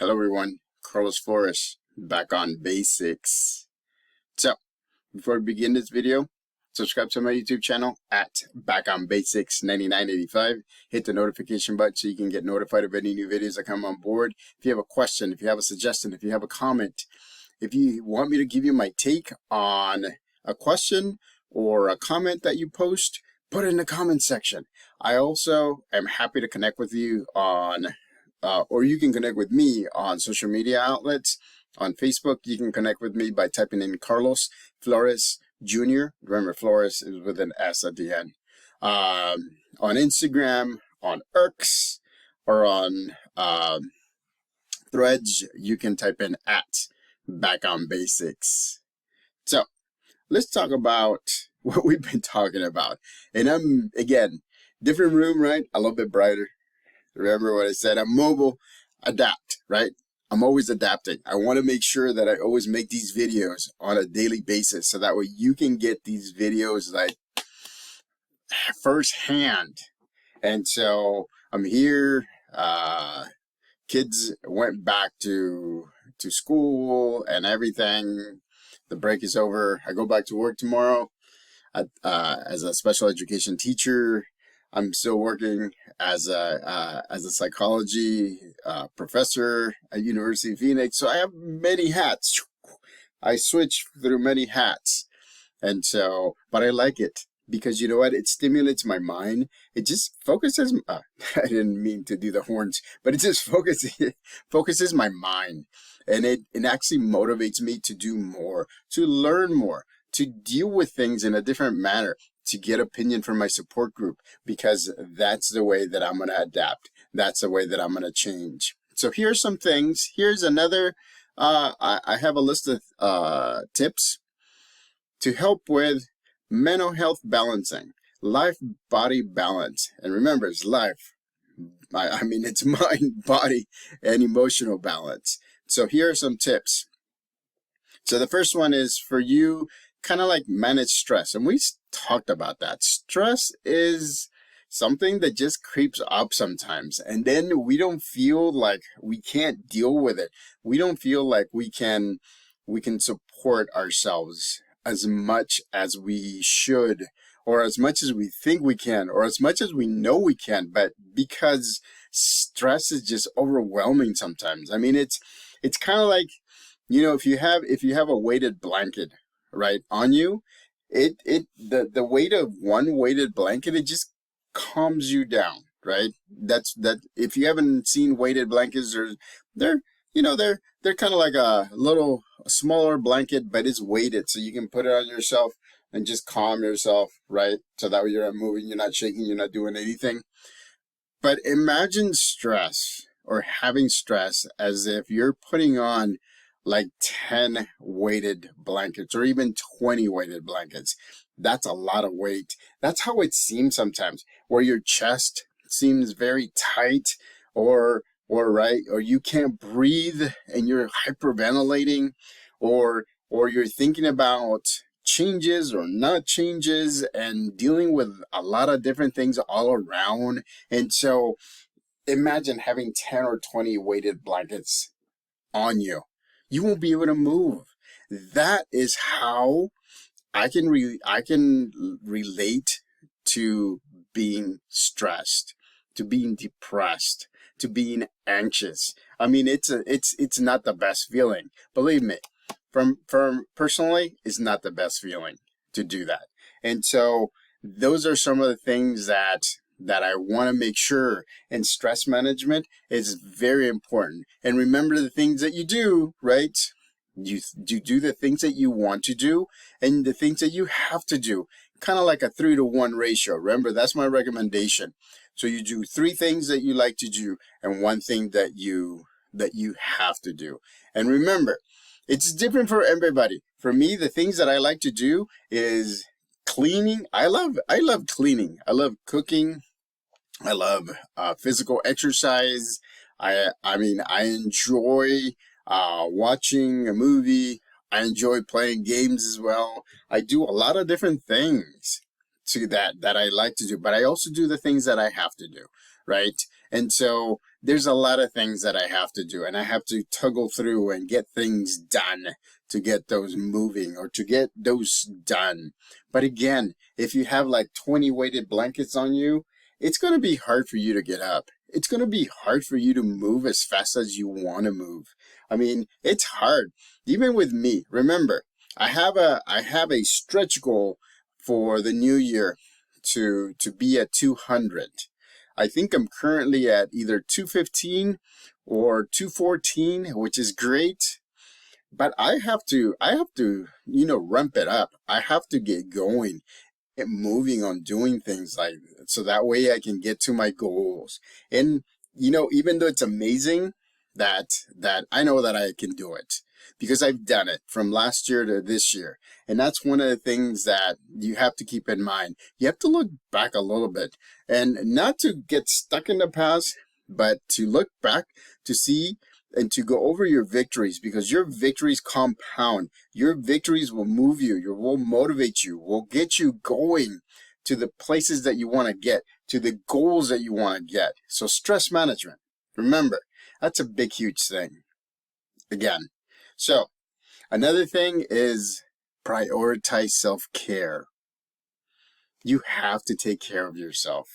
Hello everyone, Carlos Flores, back on basics. So, before we begin this video, subscribe to my YouTube channel at Back on Basics 9985. Hit the notification button so you can get notified of any new videos that come on board. If you have a question, if you have a suggestion, if you have a comment, if you want me to give you my take on a question or a comment that you post, put it in the comment section. I also am happy to connect with you on or you can connect with me on social media outlets. On Facebook, you can connect with me by typing in Carlos Flores Jr. Remember, Flores is with an S at the end. On Instagram, on X, or on Threads, you can type in at Back on Basics. So, let's talk about what we've been talking about. And again, different room, right? A little bit brighter. Remember what I said, I'm mobile, adapt, right? I'm always adapting. I want to make sure that I always make these videos on a daily basis so that way you can get these videos like firsthand. And so I'm here, kids went back to school and everything. The break is over. I go back to work tomorrow as a special education teacher. I'm still working as a psychology professor at University of Phoenix. So I have many hats. I switch through many hats. And so, but I like it because you know what? It stimulates my mind. It just focuses, I didn't mean to do the horns, but it just focuses my mind. And it actually motivates me to do more, to learn more, to deal with things in a different manner, to get opinion from my support group, because that's the way that I'm going to adapt. That's the way that I'm going to change. So here's some things. Here's another, I have a list of tips to help with mental health balancing, life-body balance. And remember, it's life. I mean, it's mind, body, and emotional balance. So here are some tips. So the first one is for you, kind of like manage stress. And we talked about that. Stress is something that just creeps up sometimes. And then we don't feel like we can't deal with it. We don't feel like we can support ourselves as much as we should, or as much as we think we can, or as much as we know we can, but because stress is just overwhelming sometimes. I mean, it's kind of like, you know, if you have a weighted blanket, right, on you, the weight of one weighted blanket, it just calms you down, right? That if you haven't seen weighted blankets, they're kind of like a smaller blanket, but it's weighted, so you can put it on yourself and just calm yourself, right? So that way you're not moving, you're not shaking, you're not doing anything. But imagine stress or having stress as if you're putting on like 10 weighted blankets or even 20 weighted blankets. That's a lot of weight. That's how it seems sometimes, where your chest seems very tight or you can't breathe and you're hyperventilating, or you're thinking about changes or not changes and dealing with a lot of different things all around. And so imagine having 10 or 20 weighted blankets on you. You won't be able to move. That is how I can relate to being stressed, to being depressed, to being anxious. I mean, it's not the best feeling. Believe me, from personally, it's not the best feeling to do that. And so those are some of the things that I want to make sure, and stress management is very important. And remember the things that you do, right? You do the things that you want to do and the things that you have to do, kind of like a 3-to-1 ratio. Remember, that's my recommendation. So you do 3 things that you like to do and 1 thing that you have to do. And remember, it's different for everybody. For me, the things that I like to do is cleaning. I love cleaning. I love cooking. I love physical exercise. I mean, I enjoy watching a movie. I enjoy playing games as well. I do a lot of different things that I like to do, but I also do the things that I have to do, right? And so there's a lot of things that I have to do, and I have to toggle through and get things done to get those moving or to get those done. But again, if you have like 20 weighted blankets on you, it's going to be hard for you to get up. It's going to be hard for you to move as fast as you want to move. I mean, it's hard. Even with me, remember, I have a stretch goal for the new year to be at 200. I think I'm currently at either 215 or 214, which is great. But I have to, ramp it up. I have to get going, get moving on doing things like so that way I can get to my goals. And even though it's amazing that I know that I can do it because I've done it from last year to this year. And that's one of the things that you have to keep in mind. You have to look back a little bit and not to get stuck in the past, but to look back to see and to go over your victories, because your victories compound. Your victories will move you, will motivate you, will get you going to the places that you want to get, to the goals that you want to get. So stress management, remember, that's a big, huge thing. Again, so another thing is prioritize self-care. You have to take care of yourself.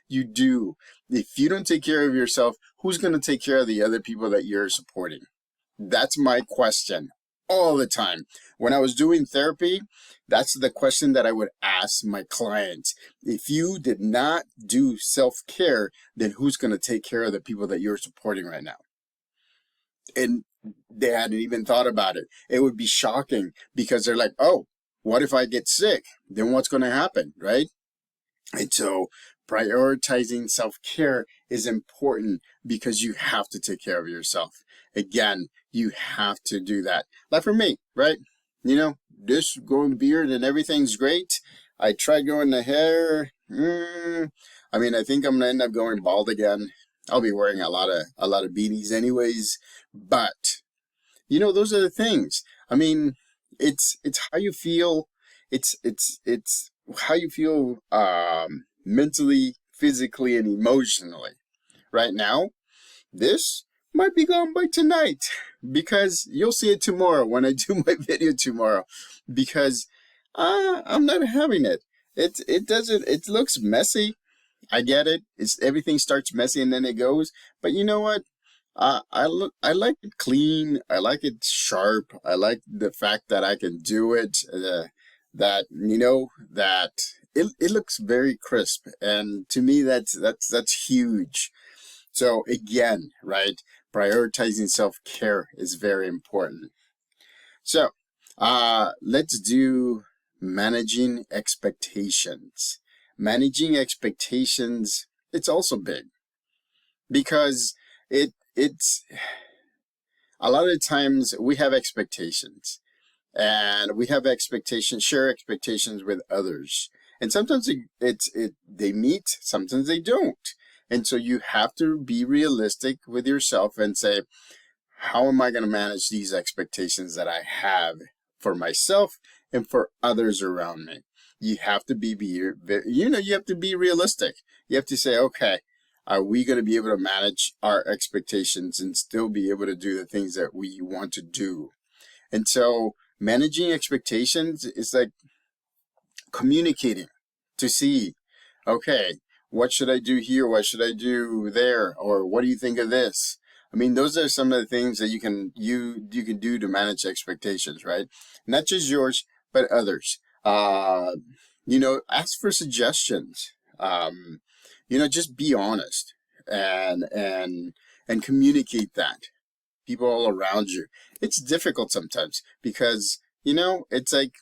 You do. If you don't take care of yourself, who's going to take care of the other people that you're supporting? That's my question all the time. When I was doing therapy, that's the question that I would ask my clients. If you did not do self-care, then who's going to take care of the people that you're supporting right now? And they hadn't even thought about it. It would be shocking because they're like, oh, what if I get sick? Then what's going to happen, right? And so prioritizing self-care is important because you have to take care of yourself. Again, you have to do that. Like for me, right? This growing beard and everything's great. I tried growing the hair. I think I'm gonna end up going bald again. I'll be wearing a lot of beanies anyways. But those are the things. It's how you feel. It's how you feel mentally, physically, and emotionally. Right now, this might be gone by tonight because you'll see it tomorrow when I do my video tomorrow, because I'm not having it. It looks messy. I get it. Everything starts messy and then it goes. But you know what? I like it clean. I like it sharp. I like the fact that I can do it. That it looks very crisp, and to me that's huge. So again, right, prioritizing self-care is very important. So let's do managing expectations. Managing expectations, it's also big because it's a lot of times we have expectations. And we have share expectations with others. And sometimes they meet, sometimes they don't. And so you have to be realistic with yourself and say, how am I going to manage these expectations that I have for myself and for others around me? You have to you have to be realistic. You have to say, okay, are we going to be able to manage our expectations and still be able to do the things that we want to do? And so managing expectations is like communicating to see, okay, what should I do here? What should I do there? Or what do you think of this? Those are some of the things that you can do to manage expectations, right? Not just yours, but others. Ask for suggestions. Just be honest and communicate that. People all around you. It's difficult sometimes because, it's like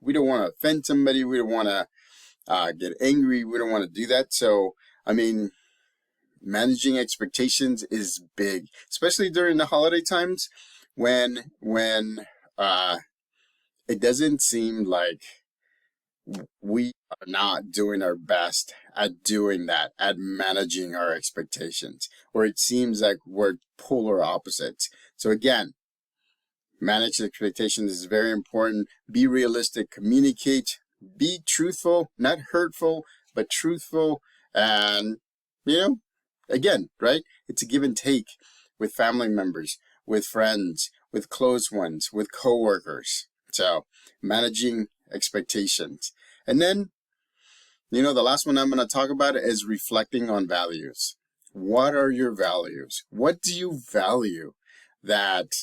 we don't want to offend somebody. We don't want to get angry. We don't want to do that. So, managing expectations is big, especially during the holiday times when it doesn't seem like we are not doing our best at doing that, at managing our expectations, or it seems like we're polar opposites. So again, manage expectations is very important. Be realistic, communicate, be truthful, not hurtful, but truthful, and, Again, right? It's a give and take with family members, with friends, with close ones, with coworkers. So managing expectations. And then, the last one I'm going to talk about is reflecting on values. What are your values? What do you value that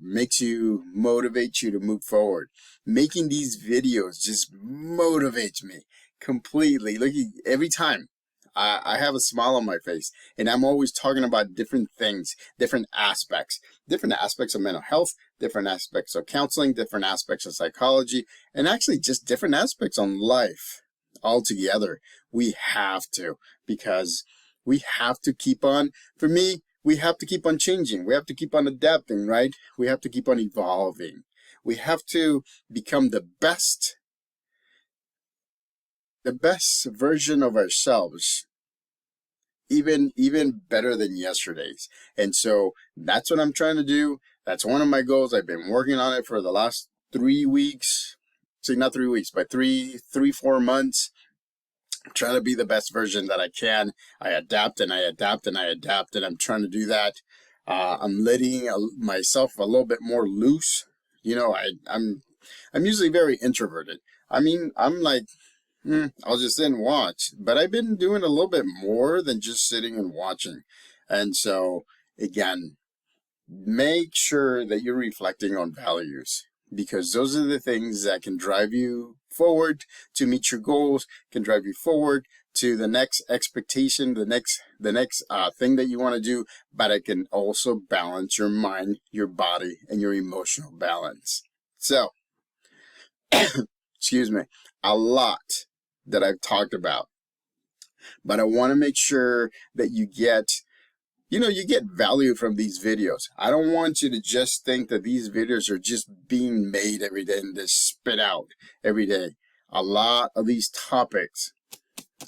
makes you, motivate you to move forward? Making these videos just motivates me completely. Look, every time I have a smile on my face, and I'm always talking about different things, different aspects of mental health, different aspects of counseling, different aspects of psychology, and actually just different aspects on life altogether. We have to, because we have to keep on, for me, we have to keep on changing. We have to keep on adapting, right? We have to keep on evolving. We have to become the best version of ourselves, even better than yesterday's. And so that's what I'm trying to do. That's one of my goals. I've been working on it for the last 3 weeks. See, not 3 weeks, but 4 months. I'm trying to be the best version that I can. I adapt and I adapt and I adapt, and I'm trying to do that. I'm letting myself a little bit more loose. I'm usually very introverted. I mean, I'm like, I'll just sit and watch. But I've been doing a little bit more than just sitting and watching. And so, again, make sure that you're reflecting on values, because those are the things that can drive you forward to meet your goals, can drive you forward to the next expectation, the next thing that you want to do, but it can also balance your mind, your body, and your emotional balance. So, excuse me, a lot that I've talked about, but I want to make sure that you get value from these videos. I don't want you to just think that these videos are just being made every day and just spit out every day. A lot of these topics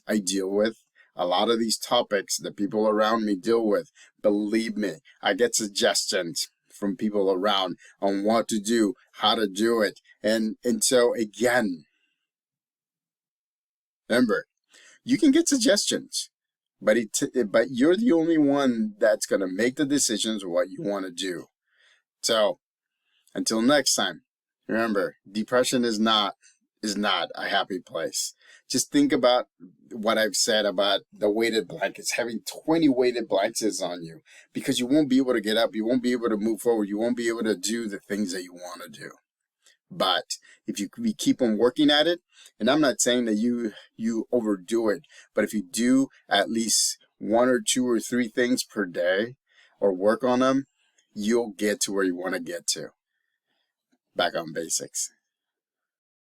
I deal with, a lot of these topics that people around me deal with, believe me, I get suggestions from people around on what to do, how to do it. And so again, remember, you can get suggestions, but you're the only one that's going to make the decisions of what you want to do. So until next time, remember, depression is not a happy place. Just think about what I've said about the weighted blankets, having 20 weighted blankets on you, because you won't be able to get up. You won't be able to move forward. You won't be able to do the things that you want to do. But if you keep on working at it, and I'm not saying that you overdo it, but if you do at least 1 or 2 or 3 things per day or work on them, you'll get to where you want to get to. Back on basics.